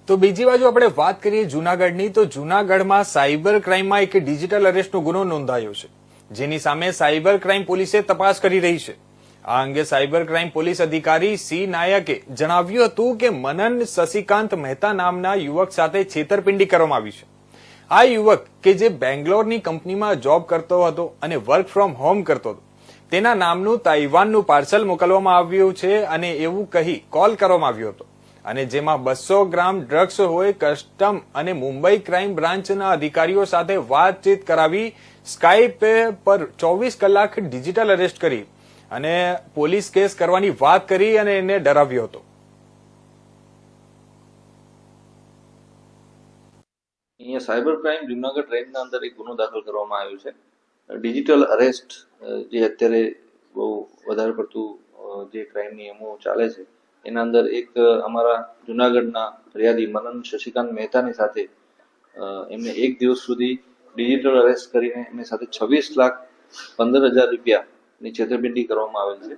તો બીજી બાજુ આપણે વાત કરીએ જૂનાગઢની, તો જૂનાગઢમાં સાયબર ક્રાઇમમાં એક ડિજિટલ અરેસ્ટનો ગુનો નોંધાયો છે, જેની સામે સાયબર ક્રાઇમ પોલીસે તપાસ કરી રહી છે. આ અંગે સાયબર ક્રાઇમ પોલીસ અધિકારી સી નાયકે જણાવ્યું હતું કે મનન શશિકાંત મહેતા નામના યુવક સાથે છેતરપિંડી કરવામાં આવી છે. આ યુવક કે જે બેંગ્લોરની કંપનીમાં જોબ કરતો હતો અને વર્ક ફ્રોમ હોમ કરતો હતો, તેના નામનું તાઇવાનનું પાર્સલ મોકલવામાં આવ્યું છે અને એવું કહી કોલ કરવામાં આવ્યો હતો, અને જેમાં 200 ગ્રામ ડ્રગ્સ હોય. કસ્ટમ અને મુંબઈ ક્રાઇમ બ્રાન્ચના અધિકારીઓ સાથે વાતચીત કરાવી સ્કાઇપ પર 24 કલાક ડિજિટલ અરેસ્ટ કરી અને પોલીસ કેસ કરવાની વાત કરી અને એને ડરાવ્યો હતો. અહીંયા સાયબર ક્રાઇમ જુનાગઢ રેન્જના અંદર એક ગુનો દાખલ કરવામાં આવ્યો છે. ડિજિટલ અરેસ્ટ જે અત્યારે બહુ વધારે પડતું જે ક્રાઇમની એમો ચાલે છે, એના અંદર એક અમારા જુનાગઢના ફરિયાદી મનન શશિકાંત મહેતાની સાથે એમને 1 દિવસ સુધી ડિજિટલ અરેસ્ટ કરીને એમની સાથે 26,15,000 રૂપિયાની છેતરપિંડી કરવામાં આવેલ છે,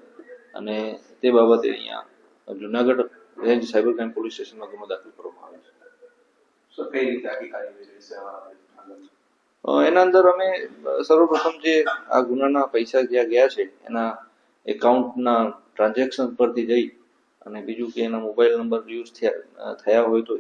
અને તે બાબતે અહીંયા Junagadh range cyber crime police સ્ટેશનમાં ગુનો દાખલ કરવામાં આવ્યો છે. કઈ રીતે આખી કાર્યવાહી? એના અંદર અમે સર્વપ્રથમ જે આ ગુનાના પૈસા જ્યાં ગયા છે એના એકાઉન્ટના ટ્રાન્ઝેક્શન પરથી જઈ અને બીજું કે એના મોબાઈલ નંબર યુઝ થયા હોય તો